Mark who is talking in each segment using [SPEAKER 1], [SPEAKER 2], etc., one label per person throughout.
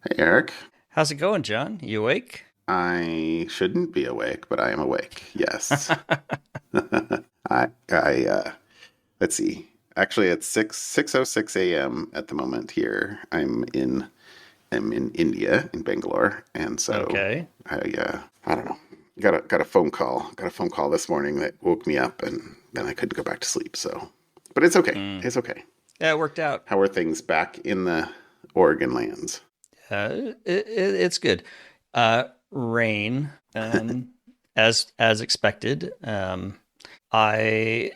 [SPEAKER 1] Hey Eric,
[SPEAKER 2] How's it going, John? You awake?
[SPEAKER 1] I shouldn't be awake, but I am awake. Yes. I let's see. Actually, it's 6:06 a.m. at the moment here. I'm in India in Bangalore, and so
[SPEAKER 2] Okay.
[SPEAKER 1] I don't know. Got a phone call. Got a phone call this morning that woke me up, and then I couldn't go back to sleep. So, but it's okay.
[SPEAKER 2] Mm.
[SPEAKER 1] It's okay.
[SPEAKER 2] Yeah, it worked out.
[SPEAKER 1] How are things back in the Oregon lands?
[SPEAKER 2] It's good. Rain, as expected. I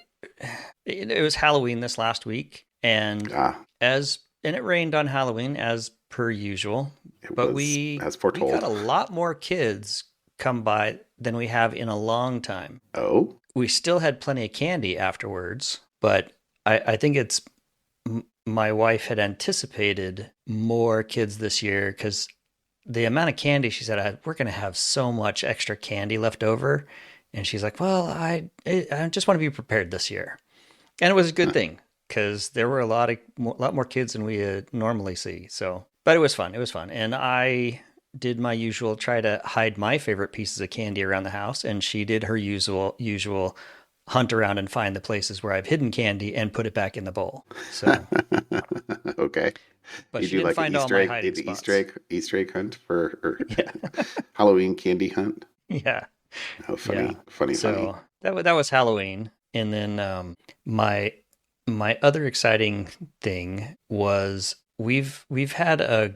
[SPEAKER 2] it was Halloween this last week, and
[SPEAKER 1] Ah,
[SPEAKER 2] it rained on Halloween as per usual.
[SPEAKER 1] it
[SPEAKER 2] But
[SPEAKER 1] was as
[SPEAKER 2] we got
[SPEAKER 1] foretold.
[SPEAKER 2] a lot more kids come by than we have in a long time.
[SPEAKER 1] Oh.
[SPEAKER 2] We still had plenty of candy afterwards, but I think it's my wife had anticipated more kids this year because the amount of candy she said we're going to have so much extra candy left over, and she's like, "Well, I just want to be prepared this year," and it was a good thing because there were a lot more kids than we normally see. So, but it was fun. It was fun, and I did my usual try to hide my favorite pieces of candy around the house, and she did her usual hunt around and find the places where I've hidden candy and put it back in the bowl. So,
[SPEAKER 1] Okay.
[SPEAKER 2] but
[SPEAKER 1] You
[SPEAKER 2] she
[SPEAKER 1] do
[SPEAKER 2] didn't
[SPEAKER 1] like an
[SPEAKER 2] find all my hiding
[SPEAKER 1] an
[SPEAKER 2] spots.
[SPEAKER 1] Easter egg hunt for or
[SPEAKER 2] Yeah,
[SPEAKER 1] Halloween candy hunt.
[SPEAKER 2] yeah,
[SPEAKER 1] Oh,
[SPEAKER 2] yeah.
[SPEAKER 1] funny.
[SPEAKER 2] So that was Halloween, and then my my other exciting thing was we've had a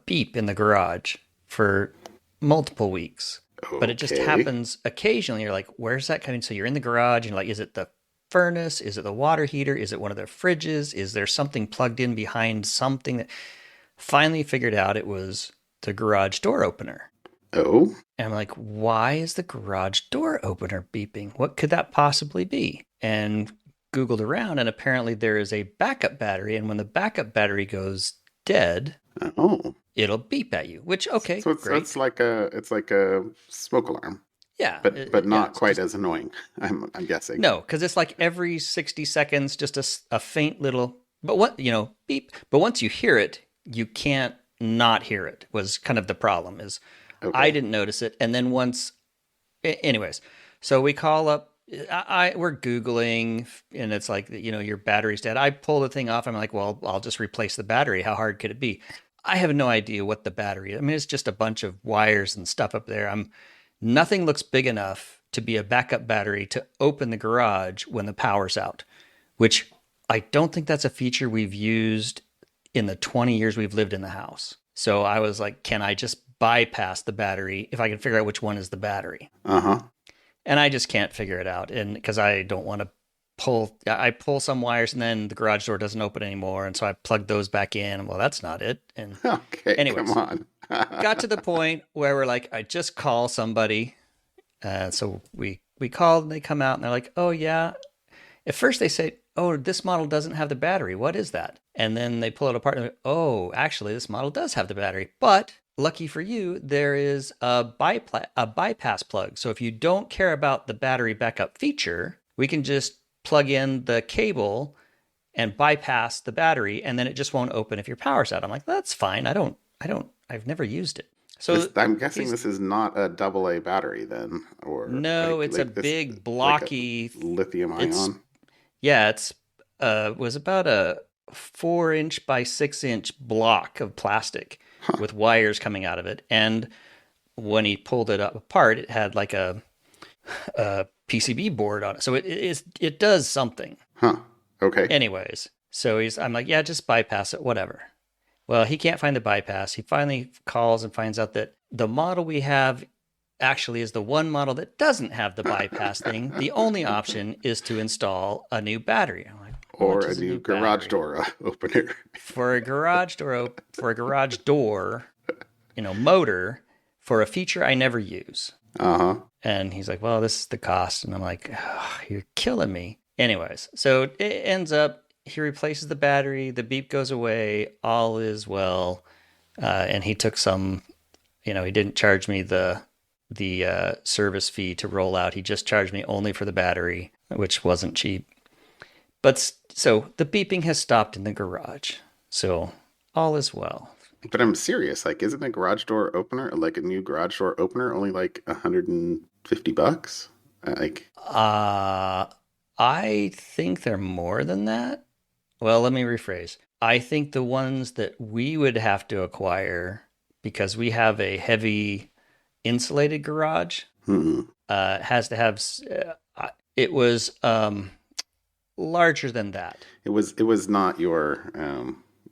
[SPEAKER 2] beep in the garage for multiple weeks, but it just
[SPEAKER 1] Okay.
[SPEAKER 2] happens occasionally. You're like, where's that coming? So you're in the garage and you're like, is it the furnace? Is it the water heater? Is it one of their fridges? Is there something plugged in behind something that finally figured out it was the garage door opener?
[SPEAKER 1] Oh,
[SPEAKER 2] And I'm like, why is the garage door opener beeping? What could that possibly be? And Googled around, and apparently there is a backup battery. And when the backup battery goes dead,
[SPEAKER 1] oh.
[SPEAKER 2] it'll beep at you, which, okay,
[SPEAKER 1] So
[SPEAKER 2] great.
[SPEAKER 1] it's like a smoke alarm,
[SPEAKER 2] Yeah.
[SPEAKER 1] but
[SPEAKER 2] Yeah.
[SPEAKER 1] not
[SPEAKER 2] It's
[SPEAKER 1] quite
[SPEAKER 2] just,
[SPEAKER 1] as annoying. I'm guessing.
[SPEAKER 2] no, because it's like every 60 seconds, just a faint little, but what, beep. But once you hear it, you can't not hear it, was kind of the problem. Is I
[SPEAKER 1] Okay.
[SPEAKER 2] didn't notice it. And then anyways, so we call up. We're googling, and it's like your battery's dead. I pull the thing off. I'm like, well, I'll just replace the battery. How hard could it be? I have no idea what the battery is. I mean, it's just a bunch of wires and stuff up there. Nothing looks big enough to be a backup battery to open the garage when the power's out, which I don't think that's a feature we've used in the 20 years we've lived in the house. So I was like, can I just bypass the battery if I can figure out which one is the battery?
[SPEAKER 1] Uh-huh.
[SPEAKER 2] And I just can't figure it out. And because I don't want to I pull some wires and then the garage door doesn't open anymore. And so I plug those back in. Well, that's not it. And
[SPEAKER 1] Okay, come
[SPEAKER 2] anyways,
[SPEAKER 1] on.
[SPEAKER 2] got to the point where we're like, I just call somebody. So we called and they come out and they're like, oh yeah. At first they say, oh, this model doesn't have the battery. What is that? And then they pull it apart and they're like, oh, actually, this model does have the battery. But lucky for you, there is a bypass plug. So if you don't care about the battery backup feature, we can just plug in the cable and bypass the battery, and then it just won't open if your power's out. I'm like, that's fine. I've never used it.
[SPEAKER 1] This
[SPEAKER 2] So
[SPEAKER 1] I'm guessing
[SPEAKER 2] he's
[SPEAKER 1] this is not a double A battery then, or
[SPEAKER 2] no, it's a
[SPEAKER 1] like this
[SPEAKER 2] big
[SPEAKER 1] like a
[SPEAKER 2] blocky.
[SPEAKER 1] lithium
[SPEAKER 2] It's
[SPEAKER 1] ion.
[SPEAKER 2] Yeah, it's was about a 4 inch by 6 inch block of plastic
[SPEAKER 1] Huh.
[SPEAKER 2] with wires coming out of it. And when he pulled it up apart, it had like a PCB board on it. So it does something.
[SPEAKER 1] Huh. Okay.
[SPEAKER 2] Anyways, I'm like, yeah, just bypass it, whatever. Well, he can't find the bypass. He finally calls and finds out that the model we have actually is the one model that doesn't have the bypass thing. The only option is to install a new battery. I'm like,
[SPEAKER 1] Or
[SPEAKER 2] what
[SPEAKER 1] a
[SPEAKER 2] is a
[SPEAKER 1] new
[SPEAKER 2] new
[SPEAKER 1] garage
[SPEAKER 2] battery?
[SPEAKER 1] door opener.
[SPEAKER 2] For a garage door, motor for a feature I never use.
[SPEAKER 1] Uh-huh.
[SPEAKER 2] And he's like, well, this is the cost. And I'm like, oh, you're killing me. Anyways, so it ends up he replaces the battery, the beep goes away, all is well. And he took some, he didn't charge me the service fee to roll out. He just charged me only for the battery, which wasn't cheap. But so the beeping has stopped in the garage. So all is well.
[SPEAKER 1] But I'm serious. Like, isn't a garage door opener, like a new garage door opener, only like $150? Like,
[SPEAKER 2] Uh, I think they're more than that. Well, let me rephrase. I think the ones that we would have to acquire because we have a heavy insulated garage
[SPEAKER 1] hmm.
[SPEAKER 2] has to have. It was larger than that.
[SPEAKER 1] It was not your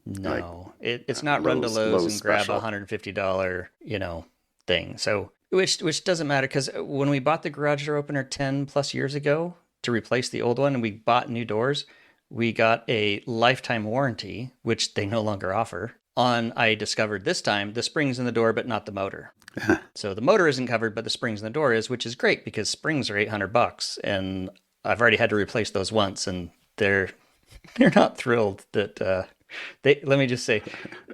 [SPEAKER 1] like
[SPEAKER 2] No, it's not run to Lowe's
[SPEAKER 1] Lowe's
[SPEAKER 2] and grab a
[SPEAKER 1] special.
[SPEAKER 2] $150, thing. So which doesn't matter because when we bought the garage door opener 10 plus years ago to replace the old one, and we bought new doors, we got a lifetime warranty, which they no longer offer. On I discovered this time the springs in the door, but not the motor. So the motor isn't covered, but the springs in the door is, which is great because springs are $800, and I've already had to replace those once, and they're not thrilled that they. Let me just say,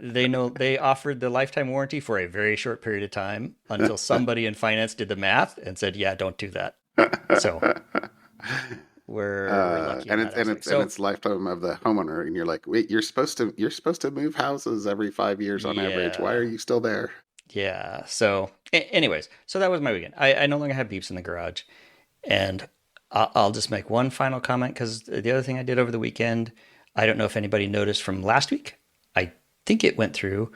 [SPEAKER 2] they know they offered the lifetime warranty for a very short period of time until somebody in finance did the math and said, "Yeah, don't do that." So we're lucky in
[SPEAKER 1] And
[SPEAKER 2] that
[SPEAKER 1] it's and
[SPEAKER 2] aspect.
[SPEAKER 1] it's and
[SPEAKER 2] So
[SPEAKER 1] it's lifetime of the homeowner, and you're like, wait, you're supposed to move houses every 5 years on average. Why are
[SPEAKER 2] yeah,
[SPEAKER 1] you still there?
[SPEAKER 2] yeah. So, anyways, so that was my weekend. I no longer have beeps in the garage, and I'll just make one final comment because the other thing I did over the weekend, I don't know if anybody noticed from last week. I think it went through.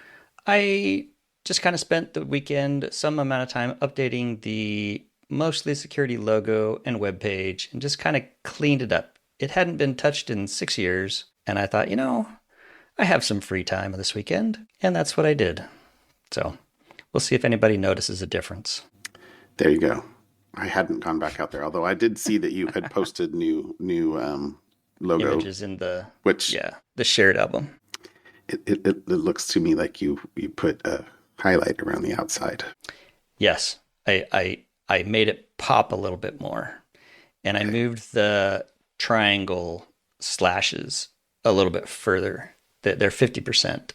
[SPEAKER 2] I just kind of spent the weekend some amount of time updating the mostly security logo and web page and just kind of cleaned it up. It hadn't been touched in 6 years, and I thought, I have some free time this weekend, and that's what I did. So we'll see if anybody notices a difference.
[SPEAKER 1] There you go. I hadn't gone back out there, although I did see that you had posted new logo,
[SPEAKER 2] Images in the
[SPEAKER 1] which
[SPEAKER 2] yeah the shared album.
[SPEAKER 1] it looks to me like you put a highlight around the outside.
[SPEAKER 2] Yes, I made it pop a little bit more, and I
[SPEAKER 1] Okay.
[SPEAKER 2] moved the triangle slashes a little bit further. They're 50%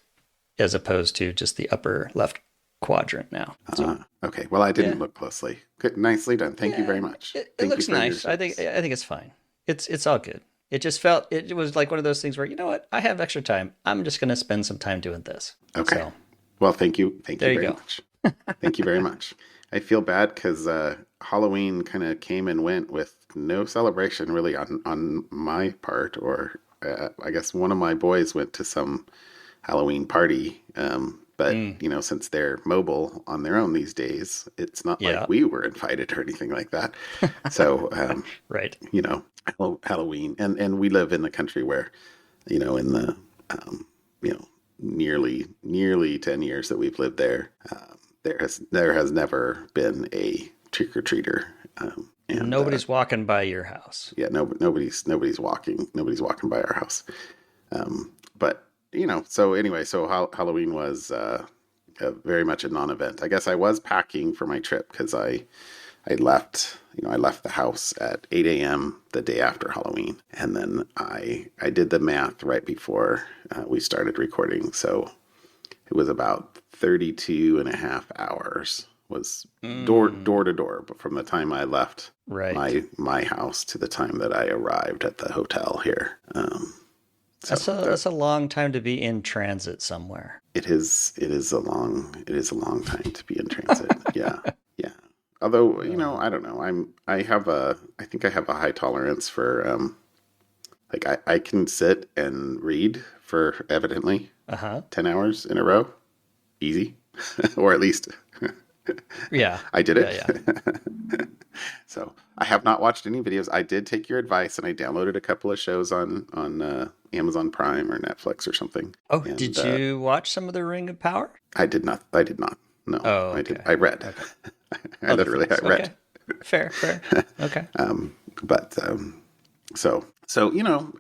[SPEAKER 2] as opposed to just the upper left quadrant now. So
[SPEAKER 1] Okay. Well, I didn't
[SPEAKER 2] yeah,
[SPEAKER 1] look closely. Good, nicely done. Thank you very
[SPEAKER 2] yeah,
[SPEAKER 1] much.
[SPEAKER 2] it
[SPEAKER 1] Thank you
[SPEAKER 2] looks
[SPEAKER 1] for your
[SPEAKER 2] nice.
[SPEAKER 1] service.
[SPEAKER 2] I think it's fine. It's all good. It just felt it was like one of those things where I have extra time. I'm just gonna spend some time doing this.
[SPEAKER 1] Okay.
[SPEAKER 2] So
[SPEAKER 1] Well, thank you. Thank you
[SPEAKER 2] there you
[SPEAKER 1] very
[SPEAKER 2] go.
[SPEAKER 1] much. Thank you very much. I feel bad because Halloween kind of came and went with no celebration really on my part, or I guess one of my boys went to some Halloween party. But
[SPEAKER 2] Mm,
[SPEAKER 1] since they're mobile on their own these days, it's not like
[SPEAKER 2] yeah.
[SPEAKER 1] we were invited or anything like that. So,
[SPEAKER 2] Right.
[SPEAKER 1] you know, Halloween, and we live in the country where, in the, you know, nearly 10 years that we've lived there, there has never been a trick or treater, and
[SPEAKER 2] Nobody's walking by your house.
[SPEAKER 1] yeah, nobody's walking by our house. But so anyway, so Halloween was very much a non-event. I guess I was packing for my trip because I left the house at 8 a.m. the day after Halloween, and then I did the math right before we started recording, so it was about 32 and a half hours was door
[SPEAKER 2] Mm,
[SPEAKER 1] to door, but from the time I left
[SPEAKER 2] right.
[SPEAKER 1] my house to the time that I arrived at the hotel here. So that
[SPEAKER 2] That's a long time to be in transit somewhere.
[SPEAKER 1] it is a long time to be in transit. Yeah, yeah. Although
[SPEAKER 2] Uh,
[SPEAKER 1] I don't know. I think I have a high tolerance for like I can sit and read for evidently
[SPEAKER 2] uh-huh.
[SPEAKER 1] 10 hours in a row, easy, or at least
[SPEAKER 2] Yeah.
[SPEAKER 1] I did
[SPEAKER 2] Yeah,
[SPEAKER 1] it.
[SPEAKER 2] yeah.
[SPEAKER 1] So I have not watched any videos. I did take your advice and I downloaded a couple of shows on Amazon Prime or Netflix or something.
[SPEAKER 2] Oh,
[SPEAKER 1] And
[SPEAKER 2] did you watch some of the Ring of Power?
[SPEAKER 1] I did not. I did not. No,
[SPEAKER 2] Oh,
[SPEAKER 1] I did.
[SPEAKER 2] okay.
[SPEAKER 1] I read.
[SPEAKER 2] Okay.
[SPEAKER 1] I
[SPEAKER 2] Other
[SPEAKER 1] literally I
[SPEAKER 2] things.
[SPEAKER 1] read.
[SPEAKER 2] Okay. Fair, fair. Okay.
[SPEAKER 1] But so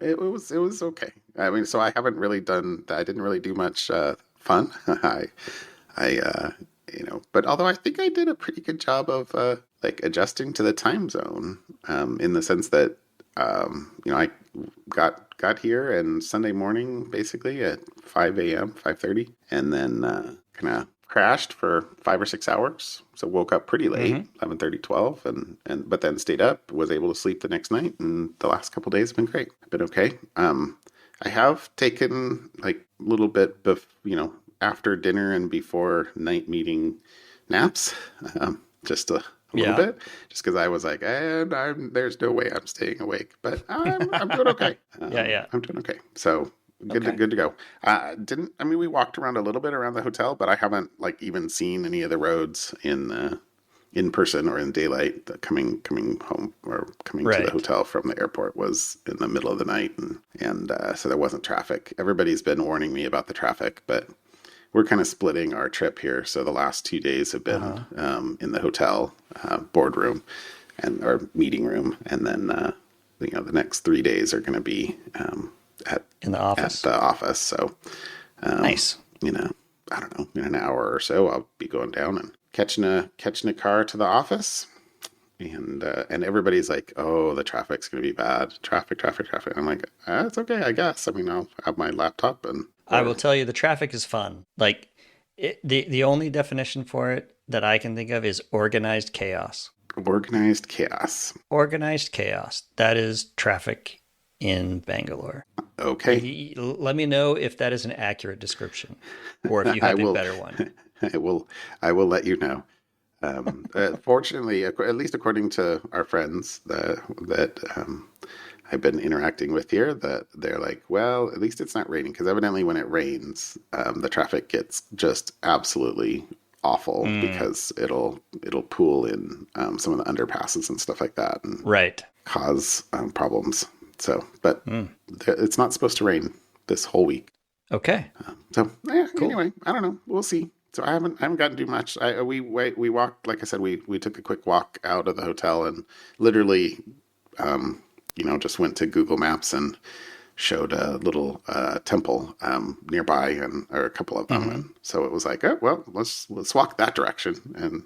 [SPEAKER 1] it was okay. I mean, so I haven't really done. I didn't really do much fun. I but although I think I did a pretty good job of like adjusting to the time zone, in the sense that I got here and Sunday morning basically at 5 a.m., 5:30, and then kind of crashed for 5 or 6 hours. So woke up pretty late,
[SPEAKER 2] Mm-hmm.
[SPEAKER 1] 11:30, 12, and but then stayed up, was able to sleep the next night, and the last couple of days have been great. I've been okay. I have taken like a little bit of after dinner and before night meeting naps, just a little
[SPEAKER 2] Yeah.
[SPEAKER 1] bit, just because I was like, and there's no way I'm staying awake, but I'm doing okay.
[SPEAKER 2] Yeah, yeah.
[SPEAKER 1] I'm doing okay. So
[SPEAKER 2] Okay.
[SPEAKER 1] good to go. Didn't I mean we walked around a little bit around the hotel, but I haven't like even seen any of the roads in person or in daylight. Coming home or coming to the
[SPEAKER 2] Right.
[SPEAKER 1] hotel from the airport was in the middle of the night, and so there wasn't traffic. Everybody's been warning me about the traffic, but we're kind of splitting our trip here. So the last 2 days have been
[SPEAKER 2] Uh-huh.
[SPEAKER 1] in the hotel boardroom and our meeting room, and then the next 3 days are going to be at
[SPEAKER 2] In the
[SPEAKER 1] at
[SPEAKER 2] office.
[SPEAKER 1] the office. So um,
[SPEAKER 2] Nice.
[SPEAKER 1] you know, I don't know, in an hour or so, I'll be going down and catching a car to the office. And everybody's like, "Oh, the traffic's gonna be bad. Traffic." I'm like, "It's okay, I guess. I mean, I'll have my laptop and
[SPEAKER 2] I will
[SPEAKER 1] or
[SPEAKER 2] tell you the traffic is fun. Like the only definition for it that I can think of is organized chaos.
[SPEAKER 1] organized chaos."
[SPEAKER 2] Organized chaos. That is traffic in Bangalore.
[SPEAKER 1] Okay,
[SPEAKER 2] Let me know if that is an accurate description or if you
[SPEAKER 1] I
[SPEAKER 2] have a
[SPEAKER 1] will,
[SPEAKER 2] better one.
[SPEAKER 1] I will, I will let you know. Fortunately, at least according to our friends that I've been interacting with here, that they're like, well, at least it's not raining because evidently when it rains, the traffic gets just absolutely awful
[SPEAKER 2] Mm,
[SPEAKER 1] because it'll pool in some of the underpasses and stuff like that and
[SPEAKER 2] right.
[SPEAKER 1] cause problems. So, but
[SPEAKER 2] Mm,
[SPEAKER 1] it's not supposed to rain this whole week.
[SPEAKER 2] okay.
[SPEAKER 1] So yeah.
[SPEAKER 2] Cool.
[SPEAKER 1] Anyway, I don't know. We'll see. So I haven't gotten to do much. We walked, like I said, we took a quick walk out of the hotel and literally, just went to Google Maps and showed a little temple nearby, and or a couple of them,
[SPEAKER 2] Hmm.
[SPEAKER 1] and so it was like, oh well, let's walk that direction, and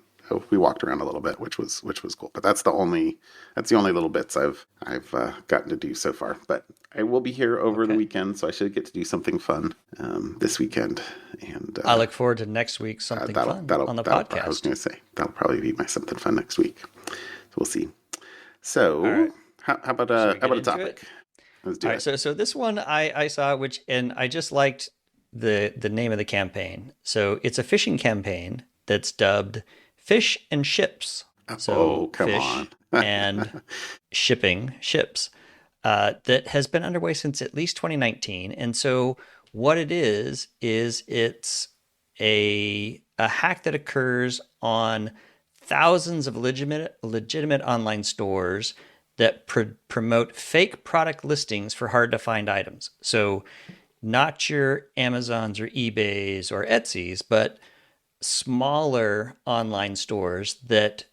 [SPEAKER 1] we walked around a little bit, which was cool. But that's the only little bits I've gotten to do so far. But I will be here over the
[SPEAKER 2] Okay.
[SPEAKER 1] weekend, so I should get to do something fun this weekend, and
[SPEAKER 2] I look forward to next week something fun on the
[SPEAKER 1] I was
[SPEAKER 2] podcast.
[SPEAKER 1] going to say that'll probably be my something fun next week. So we'll see.
[SPEAKER 2] All
[SPEAKER 1] So
[SPEAKER 2] right.
[SPEAKER 1] how about
[SPEAKER 2] Should we
[SPEAKER 1] how
[SPEAKER 2] get
[SPEAKER 1] about a
[SPEAKER 2] into it?
[SPEAKER 1] topic? Let's do
[SPEAKER 2] All right,
[SPEAKER 1] it.
[SPEAKER 2] so this one I saw which and I just liked the name of the campaign. So it's a fishing campaign that's dubbed Fish and Ships.
[SPEAKER 1] Oh,
[SPEAKER 2] So
[SPEAKER 1] come on.
[SPEAKER 2] fish and shipping ships that has been underway since at least 2019. And so what it is it's a hack that occurs on thousands of legitimate online stores that promote fake product listings for hard to find items. So not your Amazons or eBays or Etsy's, but smaller online stores that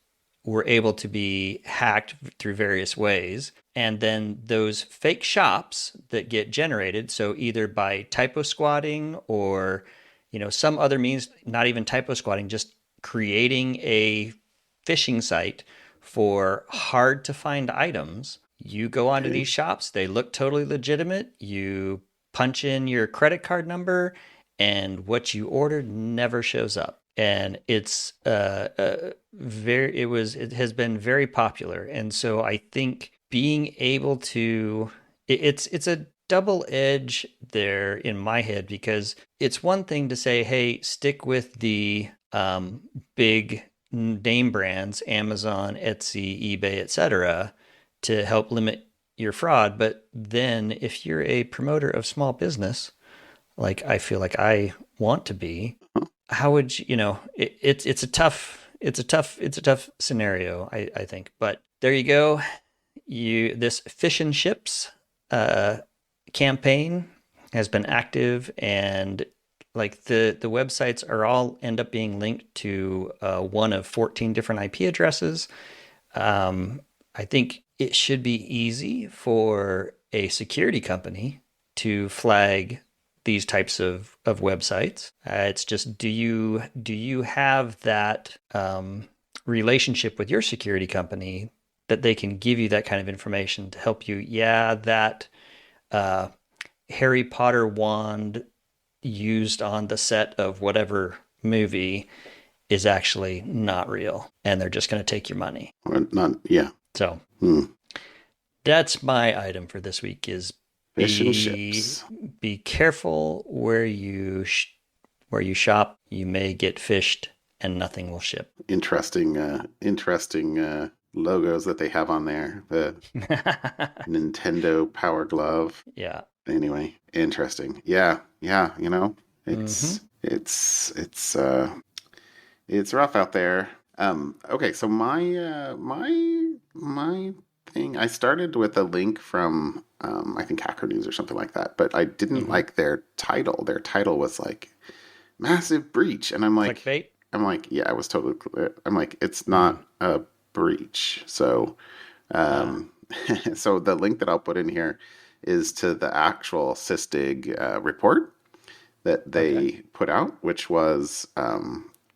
[SPEAKER 2] were able to be hacked through various ways. And then those fake shops that get generated, so either by typo squatting or some other means, not even typo squatting, just creating a phishing site for hard to find items. You go onto
[SPEAKER 1] Okay.
[SPEAKER 2] these shops, they look totally legitimate. You punch in your credit card number, and what you ordered never shows up. And it's it has been very popular. And so I think being able to it's a double edge there in my head, because it's one thing to say, hey, stick with the big name brands, Amazon, Etsy, eBay, etc., to help limit your fraud. But then if you're a promoter of small business, like I feel like I want to be, how would it's a tough scenario, I think. But there you go. This fish and ships uh, campaign has been active, and like the websites are all end up being linked to one of 14 different IP addresses. I think it should be easy for a security company to flag these types of websites. It's just, do you have that relationship with your security company that they can give you that kind of information to help you? Yeah, that uh, Harry Potter wand used on the set of whatever movie is actually not real, and they're just going to take your money.
[SPEAKER 1] Or not, yeah.
[SPEAKER 2] So
[SPEAKER 1] Hmm.
[SPEAKER 2] that's my item for this week: is
[SPEAKER 1] Fish and
[SPEAKER 2] be
[SPEAKER 1] ships.
[SPEAKER 2] be careful where you shop, you may get phished and nothing will ship.
[SPEAKER 1] Interesting logos that they have on there. The Nintendo Power Glove.
[SPEAKER 2] Yeah.
[SPEAKER 1] Anyway, interesting. Yeah, yeah.
[SPEAKER 2] Mm-hmm.
[SPEAKER 1] It's rough out there. Okay, so my thing. I started with a link from I think Hacker News or something like that, but I didn't
[SPEAKER 2] Mm-hmm.
[SPEAKER 1] like their title. Their title was like massive breach, and
[SPEAKER 2] Clickbait.
[SPEAKER 1] yeah, I was totally clear. I'm like, it's
[SPEAKER 2] Mm.
[SPEAKER 1] not a breach. So,
[SPEAKER 2] Ah.
[SPEAKER 1] um, so the link that I'll put in here is to the actual SysDig report that
[SPEAKER 2] Okay.
[SPEAKER 1] they put out, which was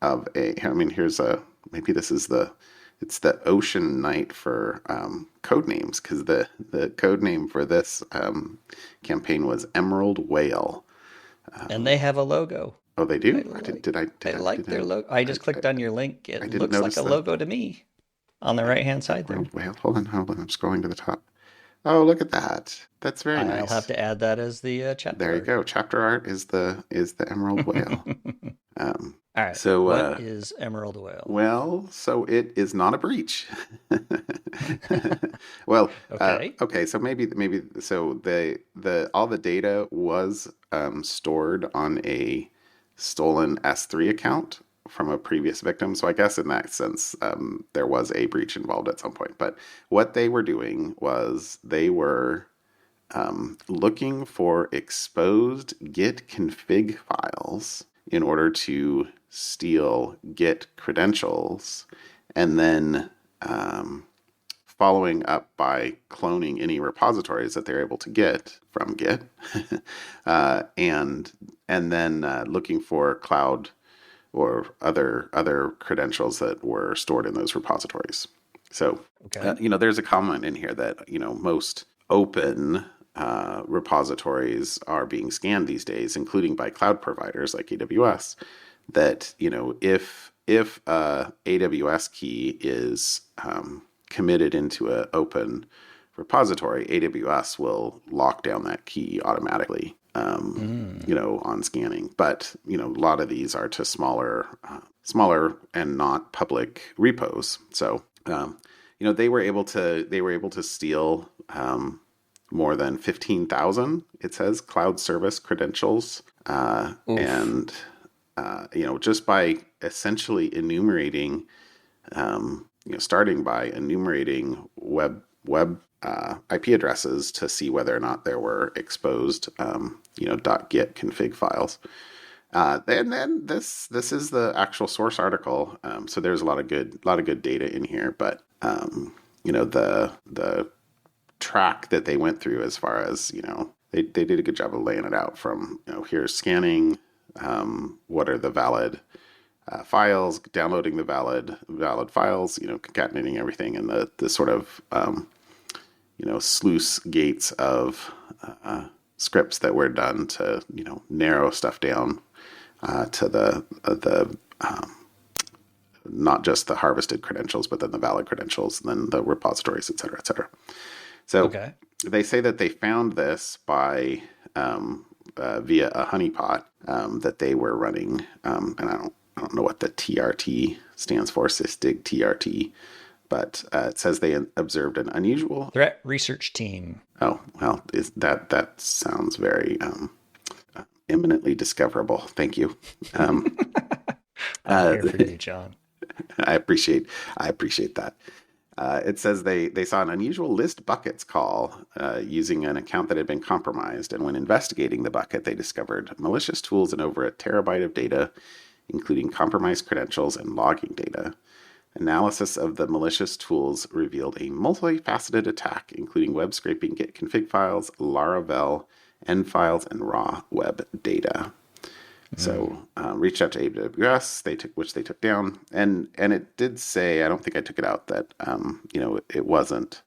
[SPEAKER 1] of a. I mean, here's a. Maybe this is the. It's the Ocean Night for code names because the code name for this campaign was Emerald Whale.
[SPEAKER 2] And they have a logo.
[SPEAKER 1] Oh, they
[SPEAKER 2] I
[SPEAKER 1] do. I did.
[SPEAKER 2] like
[SPEAKER 1] Did I?
[SPEAKER 2] I
[SPEAKER 1] Did I?
[SPEAKER 2] like
[SPEAKER 1] Did
[SPEAKER 2] their
[SPEAKER 1] I?
[SPEAKER 2] logo. I
[SPEAKER 1] I,
[SPEAKER 2] just clicked on your link. It
[SPEAKER 1] I didn't
[SPEAKER 2] looks like
[SPEAKER 1] notice
[SPEAKER 2] a
[SPEAKER 1] the
[SPEAKER 2] logo to me on the right hand side there.
[SPEAKER 1] Emerald Whale. Hold on. I'm scrolling to the top. Oh, look at that. That's very
[SPEAKER 2] I'll have
[SPEAKER 1] nice.
[SPEAKER 2] to add that as the
[SPEAKER 1] There
[SPEAKER 2] chapter
[SPEAKER 1] you
[SPEAKER 2] art.
[SPEAKER 1] go. Chapter art is the Emerald Whale. Um,
[SPEAKER 2] All right.
[SPEAKER 1] so
[SPEAKER 2] What is Emerald Whale?
[SPEAKER 1] well, so it is not a breach. Well,
[SPEAKER 2] Okay.
[SPEAKER 1] okay, so maybe so the all the data was stored on a stolen S3 account from a previous victim. So I guess in that sense, there was a breach involved at some point. But what they were doing was they were looking for exposed Git config files in order to steal Git credentials, and then following up by cloning any repositories that they're able to get from Git, and then looking for cloud or other credentials that were stored in those repositories. So,
[SPEAKER 2] Okay.
[SPEAKER 1] there's a comment in here that most open repositories are being scanned these days, including by cloud providers like AWS. That if a AWS key is committed into an open repository, AWS will lock down that key automatically.
[SPEAKER 2] Mm.
[SPEAKER 1] On scanning, but a lot of these are to smaller and not public repos. So, they were able to steal more than 15,000. It says cloud service credentials,
[SPEAKER 2] Oof.
[SPEAKER 1] and just by essentially enumerating, starting by enumerating web IP addresses to see whether or not there were exposed, .git config files. And then this is the actual source article. So there's a lot of good data in here, but the track that they went through as far as they did a good job of laying it out from here's scanning, what are the valid files, downloading the valid files, concatenating everything, and the sort of sluice gates of scripts that were done to narrow stuff down to the not just the harvested credentials, but then the valid credentials, and then the repositories, et cetera, et cetera. So
[SPEAKER 2] Okay.
[SPEAKER 1] they say that they found this by via a honeypot that they were running, and I don't know what the TRT stands for, SysDig TRT, but it says they observed an unusual.
[SPEAKER 2] Threat research team.
[SPEAKER 1] Oh well, that sounds very imminently discoverable. Thank you.
[SPEAKER 2] I'm
[SPEAKER 1] Uh,
[SPEAKER 2] here for you, John.
[SPEAKER 1] I appreciate that. It says they saw an unusual list buckets call using an account that had been compromised, and when investigating the bucket, they discovered malicious tools and over a terabyte of data, including compromised credentials and logging data. Analysis of the malicious tools revealed a multifaceted attack, including web scraping, Git config files, Laravel, end files, and raw web data.
[SPEAKER 2] Mm.
[SPEAKER 1] So reached out to AWS, which they took down, and it did say, I don't think I took it out, that it wasn't,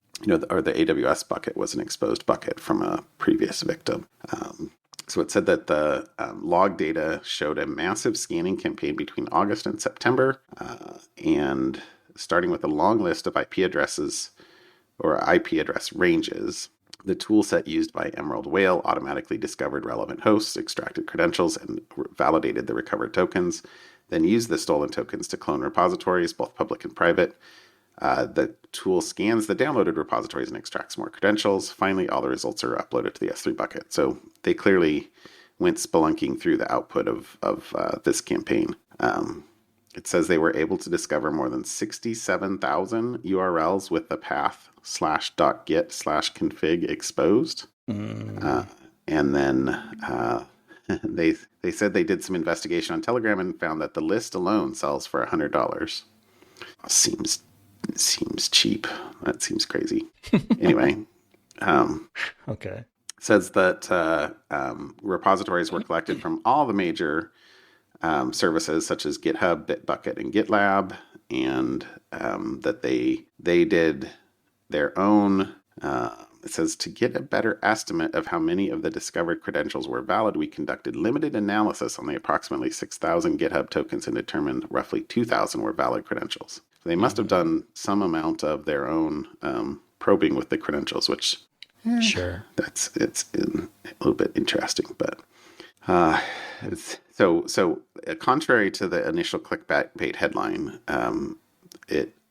[SPEAKER 1] or the AWS bucket was an exposed bucket from a previous victim. So it said that the log data showed a massive scanning campaign between August and September, and starting with a long list of IP addresses or IP address ranges. The tool set used by Emerald Whale automatically discovered relevant hosts, extracted credentials, and validated the recovered tokens, then used the stolen tokens to clone repositories, both public and private. The tool scans the downloaded repositories and extracts more credentials. Finally, all the results are uploaded to the S3 bucket. So they clearly went spelunking through the output of this campaign. It says they were able to discover more than 67,000 URLs with the path /.git/config exposed.
[SPEAKER 2] Mm.
[SPEAKER 1] And then they said they did some investigation on Telegram and found that the list alone sells for $100. Seems cheap. That seems crazy. Anyway,
[SPEAKER 2] Okay.
[SPEAKER 1] says that repositories were collected from all the major services such as GitHub, Bitbucket, and GitLab, and that they did their own. It says to get a better estimate of how many of the discovered credentials were valid, we conducted limited analysis on the approximately 6,000 GitHub tokens and determined roughly 2,000 were valid credentials. So they must have done some amount of their own probing with the credentials, which
[SPEAKER 2] Sure.
[SPEAKER 1] it's a little bit interesting, but contrary to the initial clickbait headline,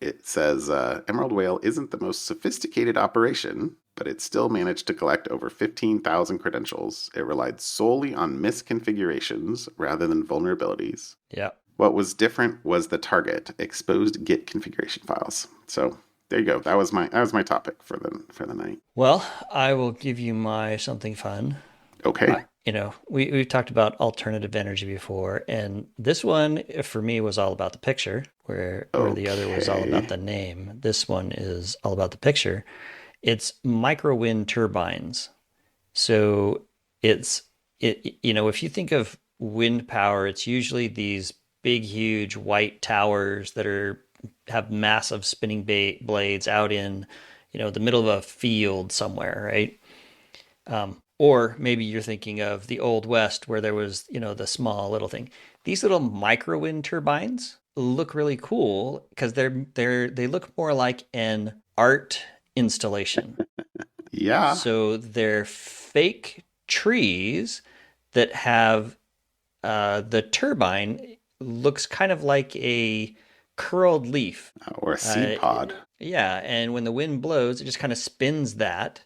[SPEAKER 1] it says Emerald Whale isn't the most sophisticated operation, but it still managed to collect over 15,000 credentials. It relied solely on misconfigurations rather than vulnerabilities.
[SPEAKER 2] Yeah.
[SPEAKER 1] What was different was the target, exposed Git configuration files. So there you go. That was my topic for the night.
[SPEAKER 2] Well, I will give you my something fun.
[SPEAKER 1] Okay.
[SPEAKER 2] We've talked about alternative energy before, and this one for me was all about the picture, where the other was all about the name. This one is all about the picture. It's micro wind turbines. So if you think of wind power, it's usually these big, huge white towers that have massive spinning blades out in, the middle of a field somewhere, right? Or maybe you're thinking of the Old West where there was, the small little thing. These little micro wind turbines look really cool because they look more like an art installation.
[SPEAKER 1] Yeah.
[SPEAKER 2] So they're fake trees that have the turbine looks kind of like a curled leaf.
[SPEAKER 1] Or a seed pod.
[SPEAKER 2] Yeah, and when the wind blows, it just kind of spins that.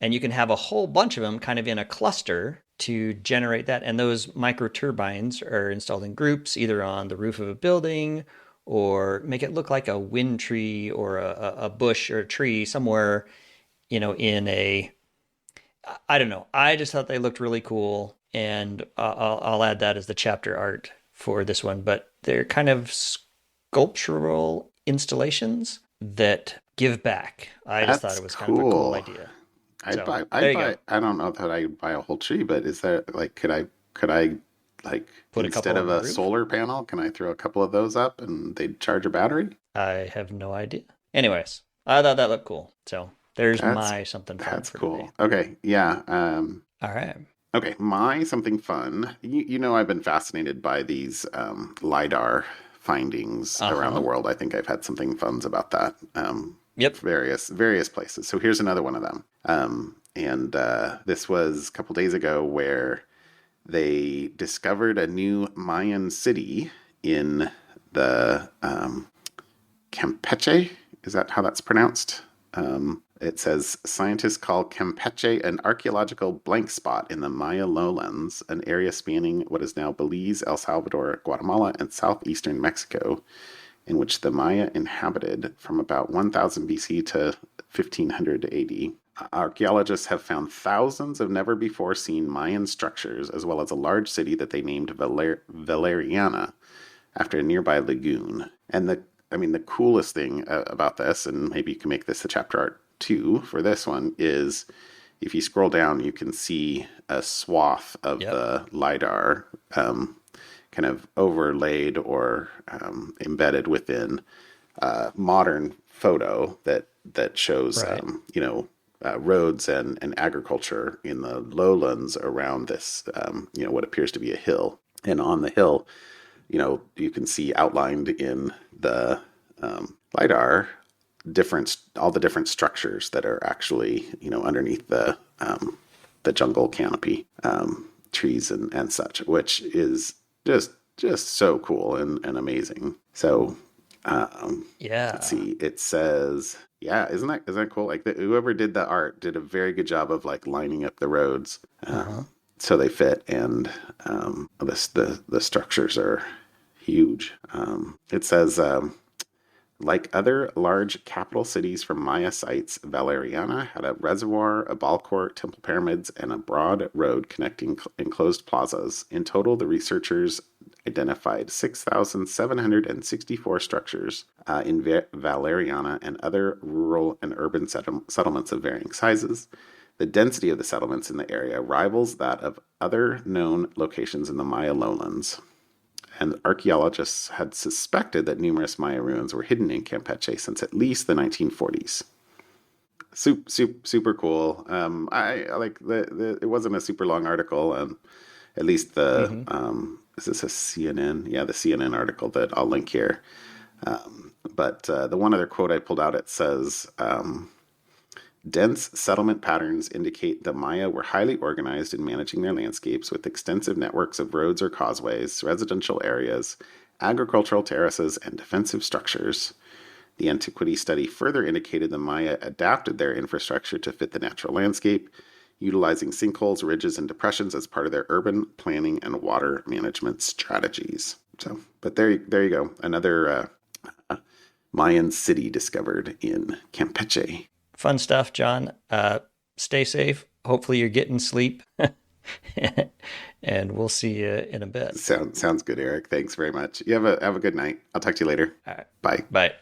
[SPEAKER 2] And you can have a whole bunch of them kind of in a cluster to generate that. And those micro turbines are installed in groups, either on the roof of a building or make it look like a wind tree or a bush or a tree somewhere, I don't know. I just thought they looked really cool. And I'll add that as the chapter art for this one. But they're kind of sculptural installations that give back. I just thought it was kind of a cool idea.
[SPEAKER 1] I'd buy. I don't know that I'd buy a whole tree, but is there could I
[SPEAKER 2] put
[SPEAKER 1] instead of a solar panel, can I throw a couple of those up and they'd charge a battery?
[SPEAKER 2] I have no idea. Anyways, I thought that looked cool. So there's my something fun.
[SPEAKER 1] That's cool. Today. Okay, yeah.
[SPEAKER 2] All right.
[SPEAKER 1] Okay, my something fun. I've been fascinated by these LiDAR findings around the world. I think I've had something funs about that.
[SPEAKER 2] Yep.
[SPEAKER 1] Various places. So here's another one of them. And this was a couple days ago where they discovered a new Mayan city in the Campeche. Is that how that's pronounced? It says scientists call Campeche an archaeological blank spot in the Maya lowlands, an area spanning what is now Belize, El Salvador, Guatemala, and southeastern Mexico, in which the Maya inhabited from about 1000 BC to 1500 AD. Archaeologists have found thousands of never-before-seen Mayan structures, as well as a large city that they named Valeriana, after a nearby lagoon. And the coolest thing about this, and maybe you can make this the chapter art too for this one, is if you scroll down, you can see a swath of the LiDAR kind of overlaid or embedded within a modern photo that shows, roads and agriculture in the lowlands around this, what appears to be a hill. And on the hill, you can see outlined in the LiDAR all the different structures that are actually underneath the jungle canopy, trees and such, which is just so cool and amazing. So let's
[SPEAKER 2] Yeah.
[SPEAKER 1] see. It says, yeah, isn't that cool? Like whoever did the art did a very good job of like lining up the roads
[SPEAKER 2] Uh-huh.
[SPEAKER 1] so they fit, and the structures are huge. It says. Like other large capital cities from Maya sites, Valeriana had a reservoir, a ball court, temple pyramids, and a broad road connecting enclosed plazas. In total, the researchers identified 6,764 structures in Valeriana and other rural and urban settlements of varying sizes. The density of the settlements in the area rivals that of other known locations in the Maya lowlands, and archaeologists had suspected that numerous Maya ruins were hidden in Campeche since at least the 1940s. Super cool. I like it wasn't a super long article. At least the
[SPEAKER 2] Mm-hmm.
[SPEAKER 1] is this a CNN? Yeah, the CNN article that I'll link here. But the one other quote I pulled out, it says, dense settlement patterns indicate the Maya were highly organized in managing their landscapes with extensive networks of roads or causeways, residential areas, agricultural terraces, and defensive structures. The antiquity study further indicated the Maya adapted their infrastructure to fit the natural landscape, utilizing sinkholes, ridges, and depressions as part of their urban planning and water management strategies. So, but there you go. Another Mayan city discovered in Campeche.
[SPEAKER 2] Fun stuff, John. Stay safe. Hopefully, you're getting sleep. And we'll see you in a bit.
[SPEAKER 1] Sounds good, Eric. Thanks very much. You have a good night. I'll talk to you later.
[SPEAKER 2] All right.
[SPEAKER 1] Bye.
[SPEAKER 2] Bye.